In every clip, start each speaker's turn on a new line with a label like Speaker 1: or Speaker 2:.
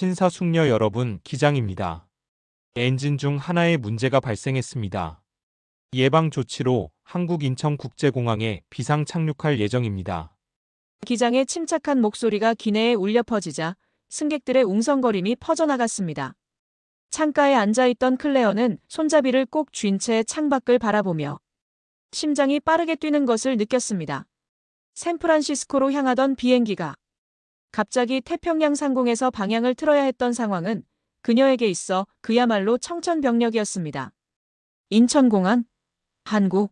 Speaker 1: 신사숙녀 여러분, 기장입니다. 엔진 중 하나에 문제가 발생했습니다. 예방 조치로 한국 인천국제공항에 비상 착륙할 예정입니다.
Speaker 2: 기장의 침착한 목소리가 기내에 울려 퍼지자 승객들의 웅성거림이 퍼져나갔습니다. 창가에 앉아있던 클레어는 손잡이를 꼭 쥔 채 창밖을 바라보며 심장이 빠르게 뛰는 것을 느꼈습니다. 샌프란시스코로 향하던 비행기가 갑자기 태평양 상공에서 방향을 틀어야 했던 상황은 그녀에게 있어 그야말로 청천벽력이었습니다. 인천공항, 한국.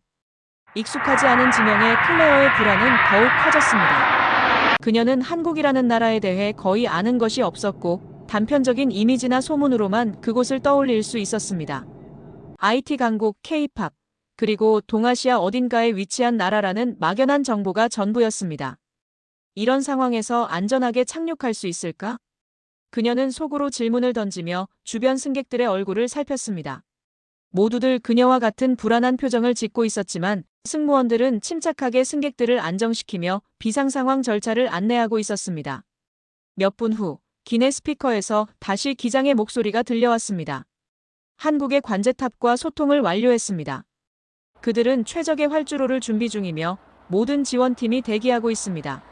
Speaker 2: 익숙하지 않은 지명에 클레어의 불안은 더욱 커졌습니다. 그녀는 한국이라는 나라에 대해 거의 아는 것이 없었고 단편적인 이미지나 소문으로만 그곳을 떠올릴 수 있었습니다. IT 강국, K-팝, 그리고 동아시아 어딘가에 위치한 나라라는 막연한 정보가 전부였습니다. 이런 상황에서 안전하게 착륙할 수 있을까? 그녀는 속으로 질문을 던지며 주변 승객들의 얼굴을 살폈습니다. 모두들 그녀와 같은 불안한 표정을 짓고 있었지만 승무원들은 침착하게 승객들을 안정시키며 비상상황 절차를 안내하고 있었습니다. 몇 분 후 기내 스피커에서 다시 기장의 목소리가 들려왔습니다. 한국의 관제탑과 소통을 완료했습니다. 그들은 최적의 활주로를 준비 중이며 모든 지원팀이 대기하고 있습니다.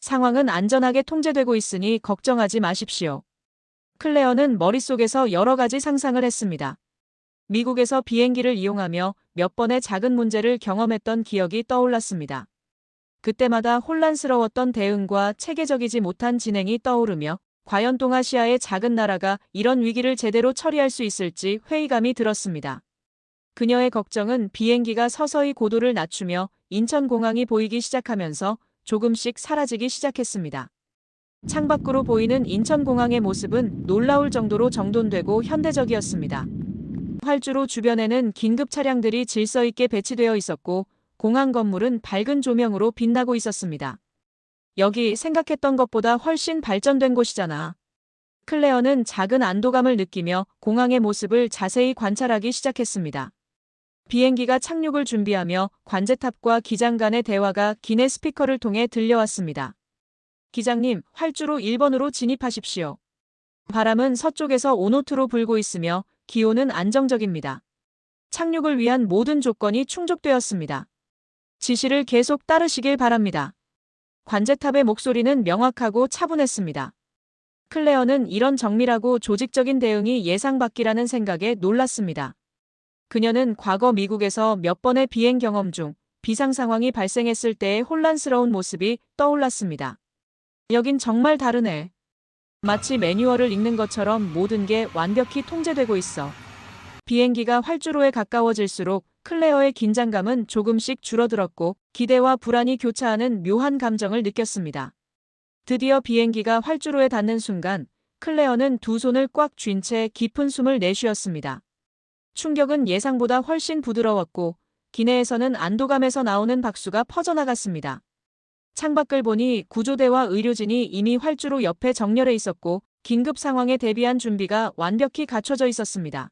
Speaker 2: 상황은 안전하게 통제되고 있으니 걱정하지 마십시오. 클레어는 머릿속에서 여러 가지 상상을 했습니다. 미국에서 비행기를 이용하며 몇 번의 작은 문제를 경험했던 기억이 떠올랐습니다. 그때마다 혼란스러웠던 대응과 체계적이지 못한 진행이 떠오르며 과연 동아시아의 작은 나라가 이런 위기를 제대로 처리할 수 있을지 회의감이 들었습니다. 그녀의 걱정은 비행기가 서서히 고도를 낮추며 인천공항이 보이기 시작하면서 조금씩 사라지기 시작했습니다. 창밖으로 보이는 인천공항의 모습은 놀라울 정도로 정돈되고 현대적이었습니다. 활주로 주변에는 긴급 차량들이 질서 있게 배치되어 있었고 공항 건물은 밝은 조명으로 빛나고 있었습니다. 여기 생각했던 것보다 훨씬 발전된 곳이잖아. 클레어는 작은 안도감을 느끼며 공항의 모습을 자세히 관찰하기 시작했습니다. 비행기가 착륙을 준비하며 관제탑과 기장 간의 대화가 기내 스피커를 통해 들려왔습니다. 기장님, 활주로 1번으로 진입하십시오. 바람은 서쪽에서 온오트로 불고 있으며 기온은 안정적입니다. 착륙을 위한 모든 조건이 충족되었습니다. 지시를 계속 따르시길 바랍니다. 관제탑의 목소리는 명확하고 차분했습니다. 클레어는 이런 정밀하고 조직적인 대응이 예상 밖이라는 생각에 놀랐습니다. 그녀는 과거 미국에서 몇 번의 비행 경험 중 비상 상황이 발생했을 때의 혼란스러운 모습이 떠올랐습니다. 여긴 정말 다르네. 마치 매뉴얼을 읽는 것처럼 모든 게 완벽히 통제되고 있어. 비행기가 활주로에 가까워질수록 클레어의 긴장감은 조금씩 줄어들었고 기대와 불안이 교차하는 묘한 감정을 느꼈습니다. 드디어 비행기가 활주로에 닿는 순간 클레어는 두 손을 꽉 쥔 채 깊은 숨을 내쉬었습니다. 충격은 예상보다 훨씬 부드러웠고 기내에서는 안도감에서 나오는 박수가 퍼져나갔습니다. 창밖을 보니 구조대와 의료진이 이미 활주로 옆에 정렬해 있었고 긴급 상황에 대비한 준비가 완벽히 갖춰져 있었습니다.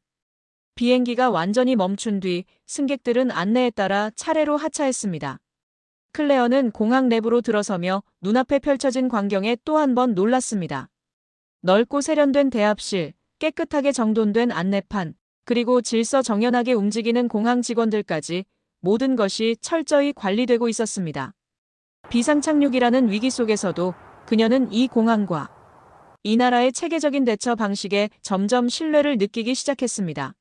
Speaker 2: 비행기가 완전히 멈춘 뒤 승객들은 안내에 따라 차례로 하차했습니다. 클레어는 공항 내부로 들어서며 눈앞에 펼쳐진 광경에 또 한 번 놀랐습니다. 넓고 세련된 대합실, 깨끗하게 정돈된 안내판, 그리고 질서 정연하게 움직이는 공항 직원들까지 모든 것이 철저히 관리되고 있었습니다. 비상착륙이라는 위기 속에서도 그녀는 이 공항과 이 나라의 체계적인 대처 방식에 점점 신뢰를 느끼기 시작했습니다.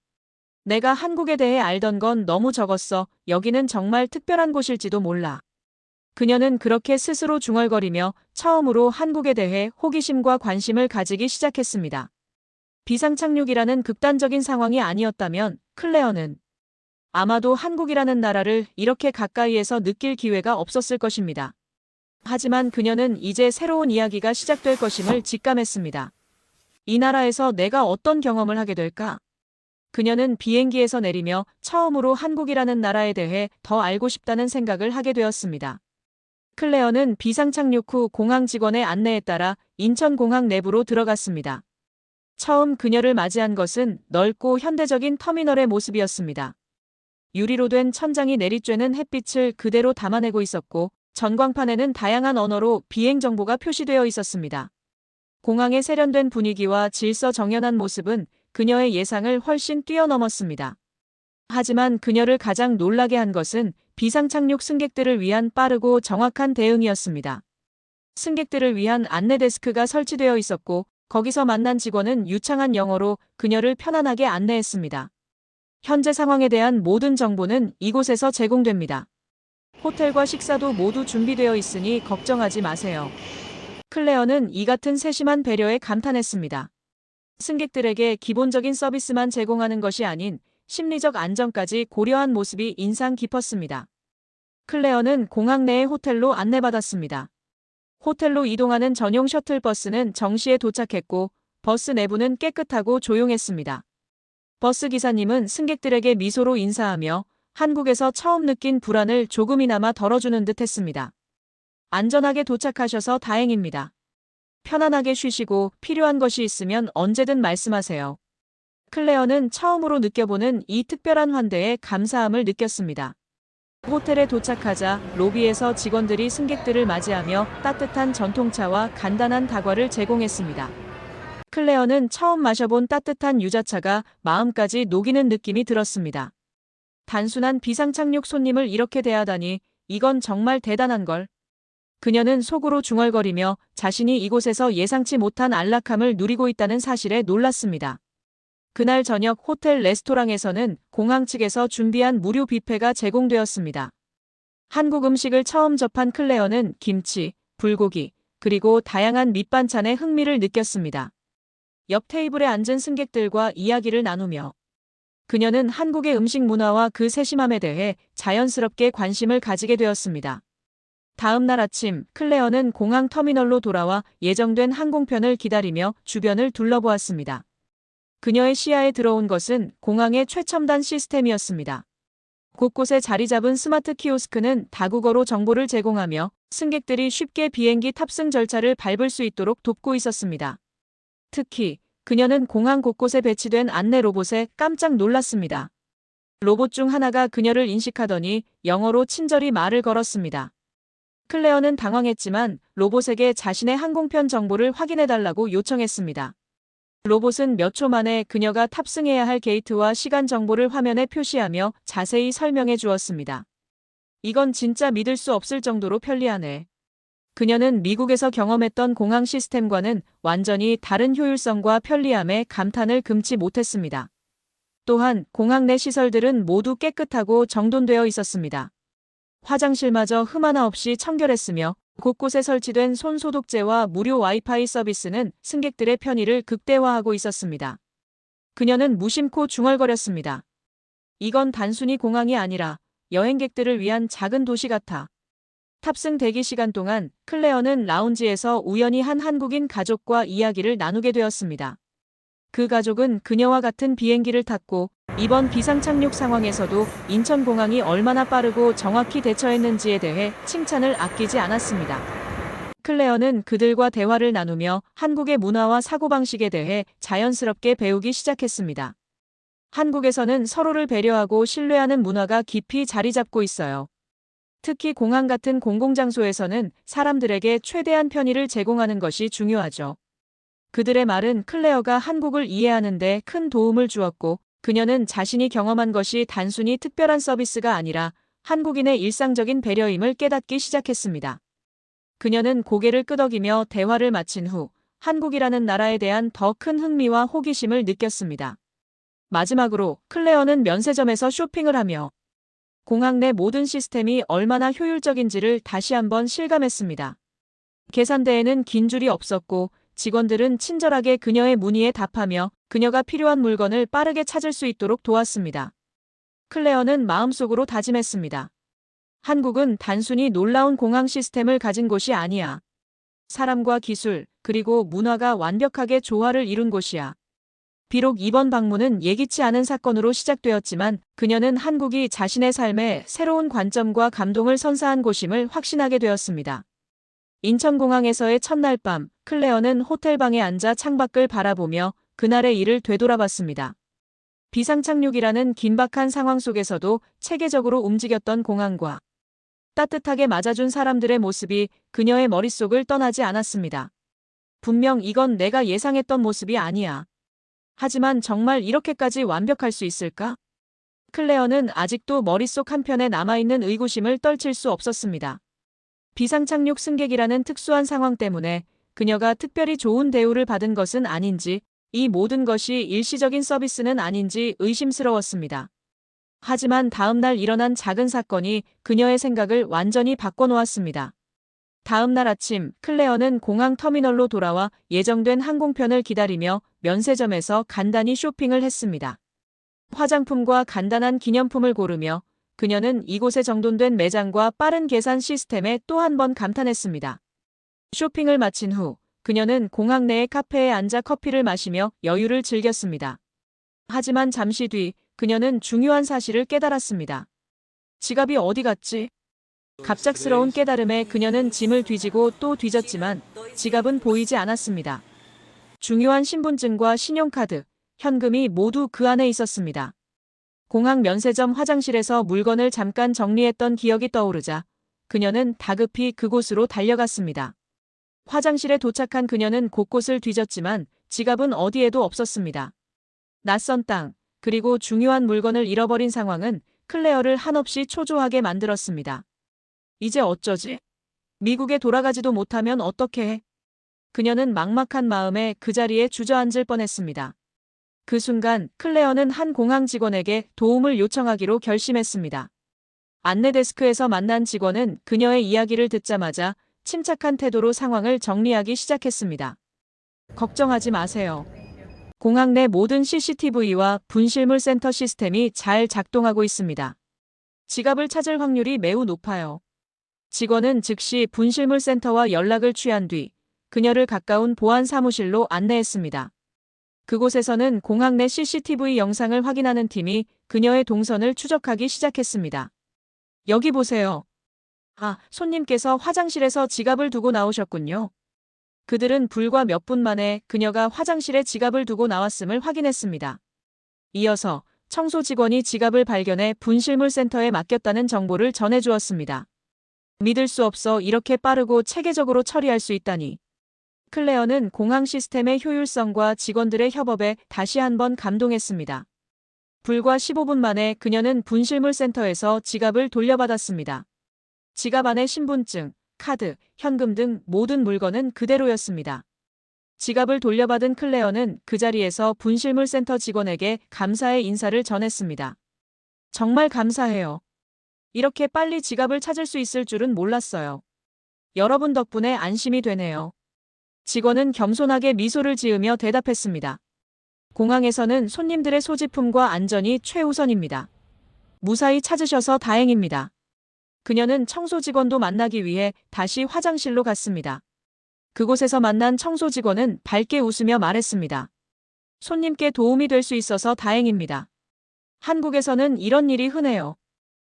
Speaker 2: 내가 한국에 대해 알던 건 너무 적었어. 여기는 정말 특별한 곳일지도 몰라. 그녀는 그렇게 스스로 중얼거리며 처음으로 한국에 대해 호기심과 관심을 가지기 시작했습니다. 비상착륙이라는 극단적인 상황이 아니었다면 클레어는 아마도 한국이라는 나라를 이렇게 가까이에서 느낄 기회가 없었을 것입니다. 하지만 그녀는 이제 새로운 이야기가 시작될 것임을 직감했습니다. 이 나라에서 내가 어떤 경험을 하게 될까? 그녀는 비행기에서 내리며 처음으로 한국이라는 나라에 대해 더 알고 싶다는 생각을 하게 되었습니다. 클레어는 비상착륙 후 공항 직원의 안내에 따라 인천공항 내부로 들어갔습니다. 처음 그녀를 맞이한 것은 넓고 현대적인 터미널의 모습이었습니다. 유리로 된 천장이 내리쬐는 햇빛을 그대로 담아내고 있었고 전광판에는 다양한 언어로 비행 정보가 표시되어 있었습니다. 공항의 세련된 분위기와 질서정연한 모습은 그녀의 예상을 훨씬 뛰어넘었습니다. 하지만 그녀를 가장 놀라게 한 것은 비상착륙 승객들을 위한 빠르고 정확한 대응이었습니다. 승객들을 위한 안내 데스크가 설치되어 있었고 거기서 만난 직원은 유창한 영어로 그녀를 편안하게 안내했습니다. 현재 상황에 대한 모든 정보는 이곳에서 제공됩니다. 호텔과 식사도 모두 준비되어 있으니 걱정하지 마세요. 클레어는 이 같은 세심한 배려에 감탄했습니다. 승객들에게 기본적인 서비스만 제공하는 것이 아닌 심리적 안정까지 고려한 모습이 인상 깊었습니다. 클레어는 공항 내의 호텔로 안내받았습니다. 호텔로 이동하는 전용 셔틀버스는 정시에 도착했고 버스 내부는 깨끗하고 조용했습니다. 버스 기사님은 승객들에게 미소로 인사하며 한국에서 처음 느낀 불안을 조금이나마 덜어주는 듯 했습니다. 안전하게 도착하셔서 다행입니다. 편안하게 쉬시고 필요한 것이 있으면 언제든 말씀하세요. 클레어는 처음으로 느껴보는 이 특별한 환대에 감사함을 느꼈습니다. 호텔에 도착하자 로비에서 직원들이 승객들을 맞이하며 따뜻한 전통차와 간단한 다과를 제공했습니다. 클레어는 처음 마셔본 따뜻한 유자차가 마음까지 녹이는 느낌이 들었습니다. 단순한 비상착륙 손님을 이렇게 대하다니 이건 정말 대단한 걸. 그녀는 속으로 중얼거리며 자신이 이곳에서 예상치 못한 안락함을 누리고 있다는 사실에 놀랐습니다. 그날 저녁 호텔 레스토랑에서는 공항 측에서 준비한 무료 뷔페가 제공되었습니다. 한국 음식을 처음 접한 클레어는 김치, 불고기, 그리고 다양한 밑반찬에 흥미를 느꼈습니다. 옆 테이블에 앉은 승객들과 이야기를 나누며 그녀는 한국의 음식 문화와 그 세심함에 대해 자연스럽게 관심을 가지게 되었습니다. 다음 날 아침 클레어는 공항 터미널로 돌아와 예정된 항공편을 기다리며 주변을 둘러보았습니다. 그녀의 시야에 들어온 것은 공항의 최첨단 시스템이었습니다. 곳곳에 자리 잡은 스마트 키오스크는 다국어로 정보를 제공하며 승객들이 쉽게 비행기 탑승 절차를 밟을 수 있도록 돕고 있었습니다. 특히 그녀는 공항 곳곳에 배치된 안내 로봇에 깜짝 놀랐습니다. 로봇 중 하나가 그녀를 인식하더니 영어로 친절히 말을 걸었습니다. 클레어는 당황했지만 로봇에게 자신의 항공편 정보를 확인해달라고 요청했습니다. 로봇은 몇 초 만에 그녀가 탑승해야 할 게이트와 시간 정보를 화면에 표시하며 자세히 설명해 주었습니다. 이건 진짜 믿을 수 없을 정도로 편리하네. 그녀는 미국에서 경험했던 공항 시스템과는 완전히 다른 효율성과 편리함에 감탄을 금치 못했습니다. 또한 공항 내 시설들은 모두 깨끗하고 정돈되어 있었습니다. 화장실마저 흠 하나 없이 청결했으며 곳곳에 설치된 손소독제와 무료 와이파이 서비스는 승객들의 편의를 극대화하고 있었습니다. 그녀는 무심코 중얼거렸습니다. 이건 단순히 공항이 아니라 여행객들을 위한 작은 도시 같아. 탑승 대기 시간 동안 클레어는 라운지에서 우연히 한 한국인 가족과 이야기를 나누게 되었습니다. 그 가족은 그녀와 같은 비행기를 탔고 이번 비상착륙 상황에서도 인천공항이 얼마나 빠르고 정확히 대처했는지에 대해 칭찬을 아끼지 않았습니다. 클레어는 그들과 대화를 나누며 한국의 문화와 사고방식에 대해 자연스럽게 배우기 시작했습니다. 한국에서는 서로를 배려하고 신뢰하는 문화가 깊이 자리 잡고 있어요. 특히 공항 같은 공공장소에서는 사람들에게 최대한 편의를 제공하는 것이 중요하죠. 그들의 말은 클레어가 한국을 이해하는 데 큰 도움을 주었고 그녀는 자신이 경험한 것이 단순히 특별한 서비스가 아니라 한국인의 일상적인 배려임을 깨닫기 시작했습니다. 그녀는 고개를 끄덕이며 대화를 마친 후 한국이라는 나라에 대한 더 큰 흥미와 호기심을 느꼈습니다. 마지막으로 클레어는 면세점에서 쇼핑을 하며 공항 내 모든 시스템이 얼마나 효율적인지를 다시 한번 실감했습니다. 계산대에는 긴 줄이 없었고 직원들은 친절하게 그녀의 문의에 답하며 그녀가 필요한 물건을 빠르게 찾을 수 있도록 도왔습니다. 클레어는 마음속으로 다짐했습니다. 한국은 단순히 놀라운 공항 시스템을 가진 곳이 아니야. 사람과 기술, 그리고 문화가 완벽하게 조화를 이룬 곳이야. 비록 이번 방문은 예기치 않은 사건으로 시작되었지만 그녀는 한국이 자신의 삶에 새로운 관점과 감동을 선사한 곳임을 확신하게 되었습니다. 인천공항에서의 첫날 밤, 클레어는 호텔방에 앉아 창밖을 바라보며 그날의 일을 되돌아봤습니다. 비상착륙이라는 긴박한 상황 속에서도 체계적으로 움직였던 공항과 따뜻하게 맞아준 사람들의 모습이 그녀의 머릿속을 떠나지 않았습니다. 분명 이건 내가 예상했던 모습이 아니야. 하지만 정말 이렇게까지 완벽할 수 있을까? 클레어는 아직도 머릿속 한편에 남아있는 의구심을 떨칠 수 없었습니다. 비상착륙 승객이라는 특수한 상황 때문에 그녀가 특별히 좋은 대우를 받은 것은 아닌지, 이 모든 것이 일시적인 서비스는 아닌지 의심스러웠습니다. 하지만 다음 날 일어난 작은 사건이 그녀의 생각을 완전히 바꿔놓았습니다. 다음 날 아침, 클레어는 공항 터미널로 돌아와 예정된 항공편을 기다리며 면세점에서 간단히 쇼핑을 했습니다. 화장품과 간단한 기념품을 고르며 그녀는 이곳에 정돈된 매장과 빠른 계산 시스템에 또 한 번 감탄했습니다. 쇼핑을 마친 후 그녀는 공항 내의 카페에 앉아 커피를 마시며 여유를 즐겼습니다. 하지만 잠시 뒤 그녀는 중요한 사실을 깨달았습니다. 지갑이 어디 갔지? 갑작스러운 깨달음에 그녀는 짐을 뒤지고 또 뒤졌지만 지갑은 보이지 않았습니다. 중요한 신분증과 신용카드, 현금이 모두 그 안에 있었습니다. 공항 면세점 화장실에서 물건을 잠깐 정리했던 기억이 떠오르자 그녀는 다급히 그곳으로 달려갔습니다. 화장실에 도착한 그녀는 곳곳을 뒤졌지만 지갑은 어디에도 없었습니다. 낯선 땅, 그리고 중요한 물건을 잃어버린 상황은 클레어를 한없이 초조하게 만들었습니다. 이제 어쩌지? 미국에 돌아가지도 못하면 어떻게 해? 그녀는 막막한 마음에 그 자리에 주저앉을 뻔했습니다. 그 순간 클레어는 한 공항 직원에게 도움을 요청하기로 결심했습니다. 안내 데스크에서 만난 직원은 그녀의 이야기를 듣자마자 침착한 태도로 상황을 정리하기 시작했습니다. 걱정하지 마세요. 공항 내 모든 CCTV와 분실물 센터 시스템이 잘 작동하고 있습니다. 지갑을 찾을 확률이 매우 높아요. 직원은 즉시 분실물 센터와 연락을 취한 뒤 그녀를 가까운 보안 사무실로 안내했습니다. 그곳에서는 공항 내 CCTV 영상을 확인하는 팀이 그녀의 동선을 추적하기 시작했습니다. 여기 보세요. 아, 손님께서 화장실에서 지갑을 두고 나오셨군요. 그들은 불과 몇 분 만에 그녀가 화장실에 지갑을 두고 나왔음을 확인했습니다. 이어서 청소 직원이 지갑을 발견해 분실물 센터에 맡겼다는 정보를 전해주었습니다. 믿을 수 없어 이렇게 빠르고 체계적으로 처리할 수 있다니. 클레어는 공항 시스템의 효율성과 직원들의 협업에 다시 한번 감동했습니다. 불과 15분 만에 그녀는 분실물 센터에서 지갑을 돌려받았습니다. 지갑 안에 신분증, 카드, 현금 등 모든 물건은 그대로였습니다. 지갑을 돌려받은 클레어는 그 자리에서 분실물 센터 직원에게 감사의 인사를 전했습니다. 정말 감사해요. 이렇게 빨리 지갑을 찾을 수 있을 줄은 몰랐어요. 여러분 덕분에 안심이 되네요. 직원은 겸손하게 미소를 지으며 대답했습니다. 공항에서는 손님들의 소지품과 안전이 최우선입니다. 무사히 찾으셔서 다행입니다. 그녀는 청소 직원도 만나기 위해 다시 화장실로 갔습니다. 그곳에서 만난 청소 직원은 밝게 웃으며 말했습니다. 손님께 도움이 될 수 있어서 다행입니다. 한국에서는 이런 일이 흔해요.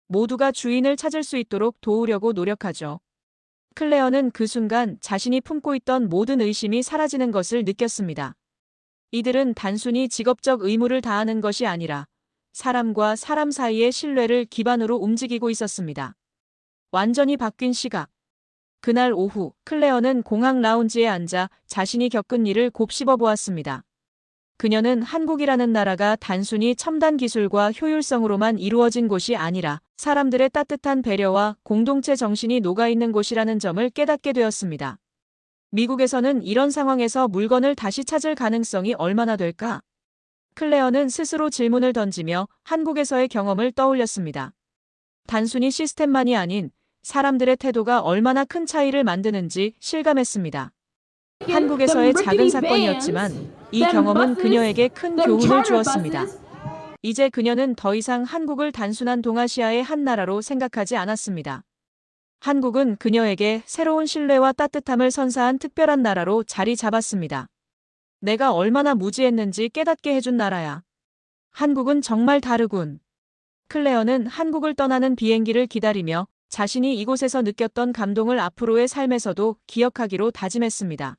Speaker 2: 모두가 주인을 찾을 수 있도록 도우려고 노력하죠. 클레어는 그 순간 자신이 품고 있던 모든 의심이 사라지는 것을 느꼈습니다. 이들은 단순히 직업적 의무를 다하는 것이 아니라 사람과 사람 사이의 신뢰를 기반으로 움직이고 있었습니다. 완전히 바뀐 시각. 그날 오후 클레어는 공항 라운지에 앉아 자신이 겪은 일을 곱씹어 보았습니다. 그녀는 한국이라는 나라가 단순히 첨단 기술과 효율성으로만 이루어진 곳이 아니라 사람들의 따뜻한 배려와 공동체 정신이 녹아있는 곳이라는 점을 깨닫게 되었습니다. 미국에서는 이런 상황에서 물건을 다시 찾을 가능성이 얼마나 될까? 클레어는 스스로 질문을 던지며 한국에서의 경험을 떠올렸습니다. 단순히 시스템만이 아닌 사람들의 태도가 얼마나 큰 차이를 만드는지 실감했습니다. 한국에서의 작은 사건이었지만 이 경험은 그녀에게 큰 교훈을 주었습니다. 이제 그녀는 더 이상 한국을 단순한 동아시아의 한 나라로 생각하지 않았습니다. 한국은 그녀에게 새로운 신뢰와 따뜻함을 선사한 특별한 나라로 자리 잡았습니다. 내가 얼마나 무지했는지 깨닫게 해준 나라야. 한국은 정말 다르군. 클레어는 한국을 떠나는 비행기를 기다리며 자신이 이곳에서 느꼈던 감동을 앞으로의 삶에서도 기억하기로 다짐했습니다.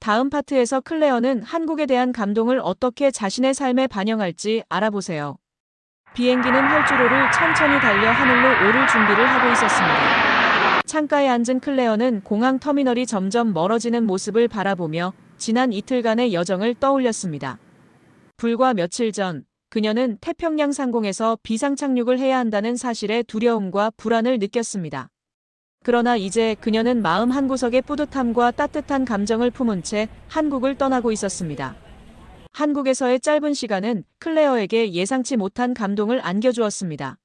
Speaker 2: 다음 파트에서 클레어는 한국에 대한 감동을 어떻게 자신의 삶에 반영할지 알아보세요. 비행기는 혈주로를 천천히 달려 하늘로 오를 준비를 하고 있었습니다. 창가에 앉은 클레어는 공항 터미널이 점점 멀어지는 모습을 바라보며 지난 이틀간의 여정을 떠올렸습니다. 불과 며칠 전 그녀는 태평양 상공에서 비상 착륙을 해야 한다는 사실에 두려움과 불안을 느꼈습니다. 그러나 이제 그녀는 마음 한구석에 뿌듯함과 따뜻한 감정을 품은 채 한국을 떠나고 있었습니다. 한국에서의 짧은 시간은 클레어에게 예상치 못한 감동을 안겨주었습니다.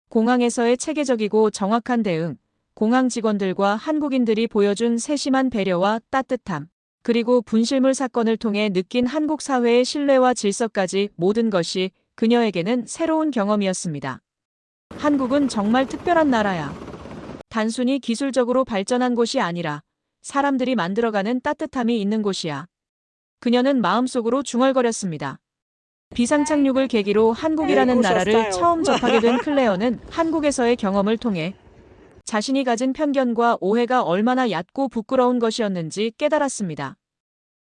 Speaker 2: 공항에서의 체계적이고 정확한 대응, 공항 직원들과 한국인들이 보여준 세심한 배려와 따뜻함, 그리고 분실물 사건을 통해 느낀 한국 사회의 신뢰와 질서까지 모든 것이 그녀에게는 새로운 경험이었습니다. 한국은 정말 특별한 나라야. 단순히 기술적으로 발전한 곳이 아니라 사람들이 만들어가는 따뜻함이 있는 곳이야. 그녀는 마음속으로 중얼거렸습니다. 비상착륙을 계기로 한국이라는 나라를 처음 접하게 된 클레어는 한국에서의 경험을 통해 자신이 가진 편견과 오해가 얼마나 얕고 부끄러운 것이었는지 깨달았습니다.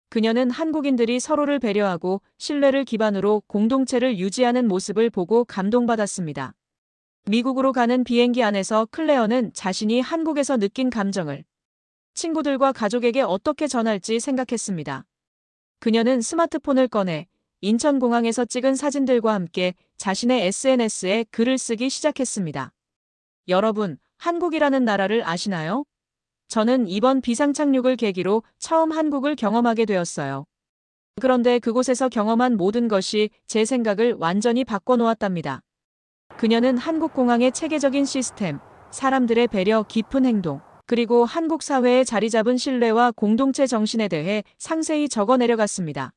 Speaker 2: 그녀는 한국인들이 서로를 배려하고 신뢰를 기반으로 공동체를 유지하는 모습을 보고 감동받았습니다. 미국으로 가는 비행기 안에서 클레어는 자신이 한국에서 느낀 감정을 친구들과 가족에게 어떻게 전할지 생각했습니다. 그녀는 스마트폰을 꺼내 인천공항에서 찍은 사진들과 함께 자신의 SNS에 글을 쓰기 시작했습니다. 여러분, 한국이라는 나라를 아시나요? 저는 이번 비상착륙을 계기로 처음 한국을 경험하게 되었어요. 그런데 그곳에서 경험한 모든 것이 제 생각을 완전히 바꿔놓았답니다. 그녀는 한국 공항의 체계적인 시스템, 사람들의 배려 깊은 행동, 그리고 한국 사회에 자리 잡은 신뢰와 공동체 정신에 대해 상세히 적어 내려갔습니다.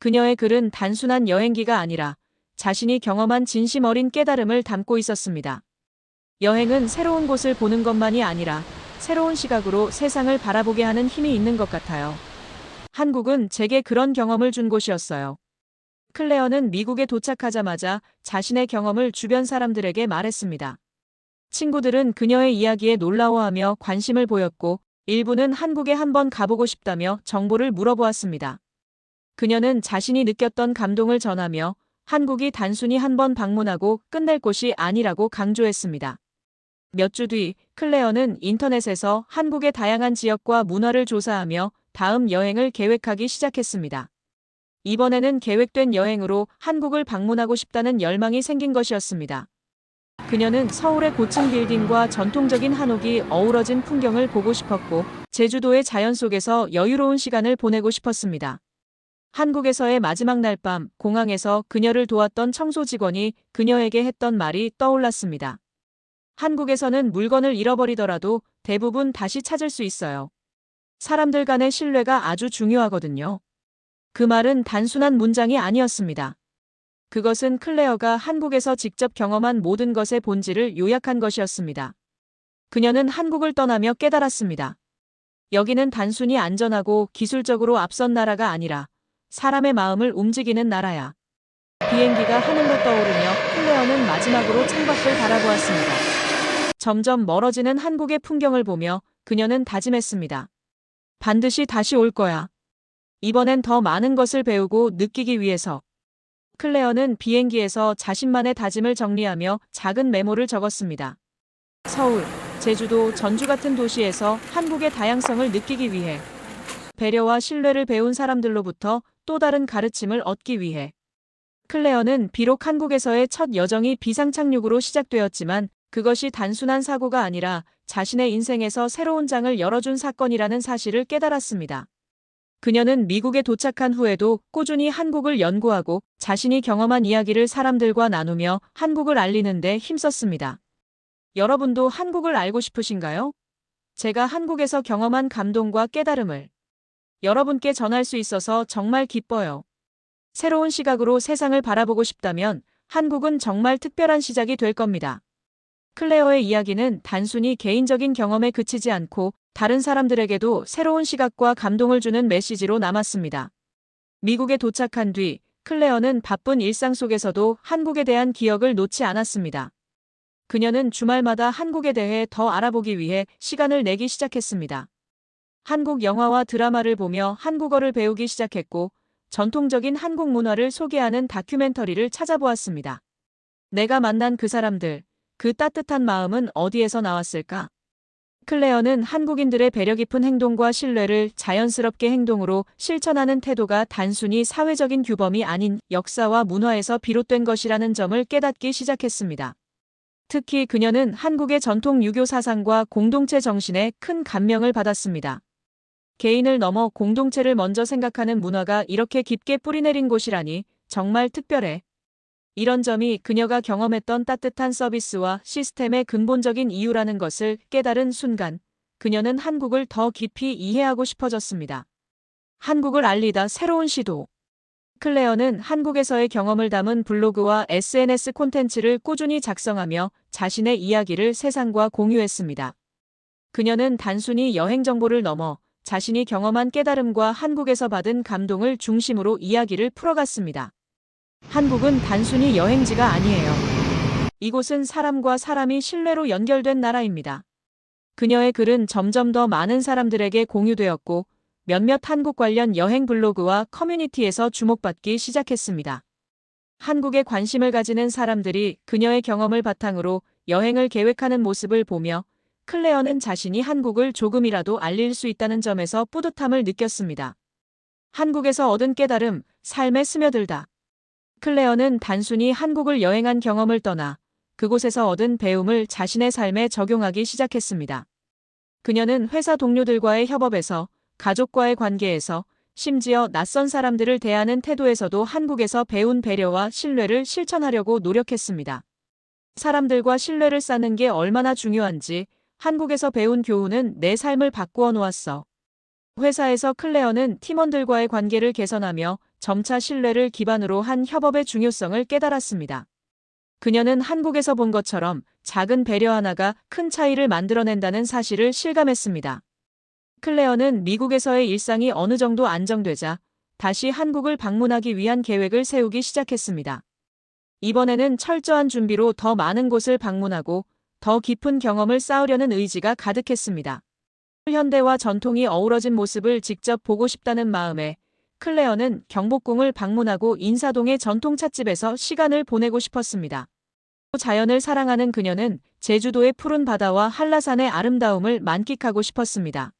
Speaker 2: 그녀의 글은 단순한 여행기가 아니라 자신이 경험한 진심 어린 깨달음을 담고 있었습니다. 여행은 새로운 곳을 보는 것만이 아니라 새로운 시각으로 세상을 바라보게 하는 힘이 있는 것 같아요. 한국은 제게 그런 경험을 준 곳이었어요. 클레어는 미국에 도착하자마자 자신의 경험을 주변 사람들에게 말했습니다. 친구들은 그녀의 이야기에 놀라워하며 관심을 보였고 일부는 한국에 한번 가보고 싶다며 정보를 물어보았습니다. 그녀는 자신이 느꼈던 감동을 전하며 한국이 단순히 한번 방문하고 끝낼 곳이 아니라고 강조했습니다. 몇 주 뒤 클레어는 인터넷에서 한국의 다양한 지역과 문화를 조사하며 다음 여행을 계획하기 시작했습니다. 이번에는 계획된 여행으로 한국을 방문하고 싶다는 열망이 생긴 것이었습니다. 그녀는 서울의 고층 빌딩과 전통적인 한옥이 어우러진 풍경을 보고 싶었고 제주도의 자연 속에서 여유로운 시간을 보내고 싶었습니다. 한국에서의 마지막 날 밤 공항에서 그녀를 도왔던 청소 직원이 그녀에게 했던 말이 떠올랐습니다. 한국에서는 물건을 잃어버리더라도 대부분 다시 찾을 수 있어요. 사람들 간의 신뢰가 아주 중요하거든요. 그 말은 단순한 문장이 아니었습니다. 그것은 클레어가 한국에서 직접 경험한 모든 것의 본질을 요약한 것이었습니다. 그녀는 한국을 떠나며 깨달았습니다. 여기는 단순히 안전하고 기술적으로 앞선 나라가 아니라 사람의 마음을 움직이는 나라야. 비행기가 하늘로 떠오르며 클레어는 마지막으로 창밖을 바라보았습니다. 점점 멀어지는 한국의 풍경을 보며 그녀는 다짐했습니다. 반드시 다시 올 거야. 이번엔 더 많은 것을 배우고 느끼기 위해서. 클레어는 비행기에서 자신만의 다짐을 정리하며 작은 메모를 적었습니다. 서울, 제주도, 전주 같은 도시에서 한국의 다양성을 느끼기 위해. 배려와 신뢰를 배운 사람들로부터 또 다른 가르침을 얻기 위해. 클레어는 비록 한국에서의 첫 여정이 비상착륙으로 시작되었지만 그것이 단순한 사고가 아니라 자신의 인생에서 새로운 장을 열어준 사건이라는 사실을 깨달았습니다. 그녀는 미국에 도착한 후에도 꾸준히 한국을 연구하고 자신이 경험한 이야기를 사람들과 나누며 한국을 알리는 데 힘썼습니다. 여러분도 한국을 알고 싶으신가요? 제가 한국에서 경험한 감동과 깨달음을 여러분께 전할 수 있어서 정말 기뻐요. 새로운 시각으로 세상을 바라보고 싶다면 한국은 정말 특별한 시작이 될 겁니다. 클레어의 이야기는 단순히 개인적인 경험에 그치지 않고 다른 사람들에게도 새로운 시각과 감동을 주는 메시지로 남았습니다. 미국에 도착한 뒤 클레어는 바쁜 일상 속에서도 한국에 대한 기억을 놓지 않았습니다. 그녀는 주말마다 한국에 대해 더 알아보기 위해 시간을 내기 시작했습니다. 한국 영화와 드라마를 보며 한국어를 배우기 시작했고 전통적인 한국 문화를 소개하는 다큐멘터리를 찾아보았습니다. 내가 만난 그 사람들, 그 따뜻한 마음은 어디에서 나왔을까? 클레어는 한국인들의 배려 깊은 행동과 신뢰를 자연스럽게 행동으로 실천하는 태도가 단순히 사회적인 규범이 아닌 역사와 문화에서 비롯된 것이라는 점을 깨닫기 시작했습니다. 특히 그녀는 한국의 전통 유교 사상과 공동체 정신에 큰 감명을 받았습니다. 개인을 넘어 공동체를 먼저 생각하는 문화가 이렇게 깊게 뿌리내린 곳이라니 정말 특별해. 이런 점이 그녀가 경험했던 따뜻한 서비스와 시스템의 근본적인 이유라는 것을 깨달은 순간, 그녀는 한국을 더 깊이 이해하고 싶어졌습니다. 한국을 알리다 새로운 시도. 클레어는 한국에서의 경험을 담은 블로그와 SNS 콘텐츠를 꾸준히 작성하며 자신의 이야기를 세상과 공유했습니다. 그녀는 단순히 여행 정보를 넘어 자신이 경험한 깨달음과 한국에서 받은 감동을 중심으로 이야기를 풀어갔습니다. 한국은 단순히 여행지가 아니에요. 이곳은 사람과 사람이 신뢰로 연결된 나라입니다. 그녀의 글은 점점 더 많은 사람들에게 공유되었고 몇몇 한국 관련 여행 블로그와 커뮤니티에서 주목받기 시작했습니다. 한국에 관심을 가지는 사람들이 그녀의 경험을 바탕으로 여행을 계획하는 모습을 보며 클레어는 자신이 한국을 조금이라도 알릴 수 있다는 점에서 뿌듯함을 느꼈습니다. 한국에서 얻은 깨달음, 삶에 스며들다. 클레어는 단순히 한국을 여행한 경험을 떠나 그곳에서 얻은 배움을 자신의 삶에 적용하기 시작했습니다. 그녀는 회사 동료들과의 협업에서, 가족과의 관계에서, 심지어 낯선 사람들을 대하는 태도에서도 한국에서 배운 배려와 신뢰를 실천하려고 노력했습니다. 사람들과 신뢰를 쌓는 게 얼마나 중요한지 한국에서 배운 교훈은 내 삶을 바꾸어 놓았어. 회사에서 클레어는 팀원들과의 관계를 개선하며 점차 신뢰를 기반으로 한 협업의 중요성을 깨달았습니다. 그녀는 한국에서 본 것처럼 작은 배려 하나가 큰 차이를 만들어낸다는 사실을 실감했습니다. 클레어는 미국에서의 일상이 어느 정도 안정되자 다시 한국을 방문하기 위한 계획을 세우기 시작했습니다. 이번에는 철저한 준비로 더 많은 곳을 방문하고 더 깊은 경험을 쌓으려는 의지가 가득했습니다. 현대와 전통이 어우러진 모습을 직접 보고 싶다는 마음에 클레어는 경복궁을 방문하고 인사동의 전통 찻집에서 시간을 보내고 싶었습니다. 자연을 사랑하는 그녀는 제주도의 푸른 바다와 한라산의 아름다움을 만끽하고 싶었습니다.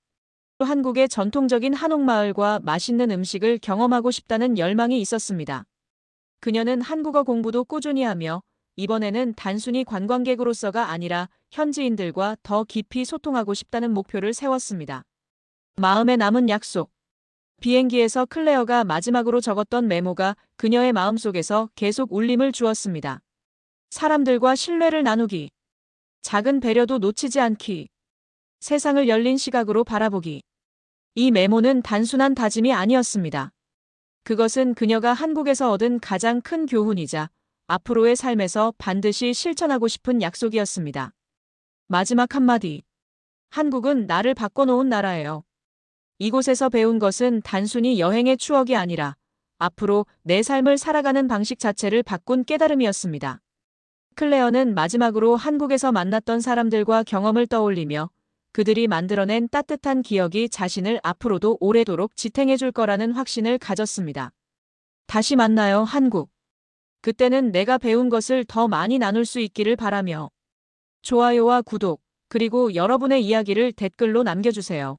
Speaker 2: 한국의 전통적인 한옥마을과 맛있는 음식을 경험하고 싶다는 열망이 있었습니다. 그녀는 한국어 공부도 꾸준히 하며 이번에는 단순히 관광객으로서가 아니라 현지인들과 더 깊이 소통하고 싶다는 목표를 세웠습니다. 마음에 남은 약속. 비행기에서 클레어가 마지막으로 적었던 메모가 그녀의 마음속에서 계속 울림을 주었습니다. 사람들과 신뢰를 나누기. 작은 배려도 놓치지 않기. 세상을 열린 시각으로 바라보기. 이 메모는 단순한 다짐이 아니었습니다. 그것은 그녀가 한국에서 얻은 가장 큰 교훈이자 앞으로의 삶에서 반드시 실천하고 싶은 약속이었습니다. 마지막 한마디. 한국은 나를 바꿔놓은 나라예요. 이곳에서 배운 것은 단순히 여행의 추억이 아니라 앞으로 내 삶을 살아가는 방식 자체를 바꾼 깨달음이었습니다. 클레어는 마지막으로 한국에서 만났던 사람들과 경험을 떠올리며 그들이 만들어낸 따뜻한 기억이 자신을 앞으로도 오래도록 지탱해 줄 거라는 확신을 가졌습니다. 다시 만나요, 한국. 그때는 내가 배운 것을 더 많이 나눌 수 있기를 바라며. 좋아요와 구독, 그리고 여러분의 이야기를 댓글로 남겨주세요.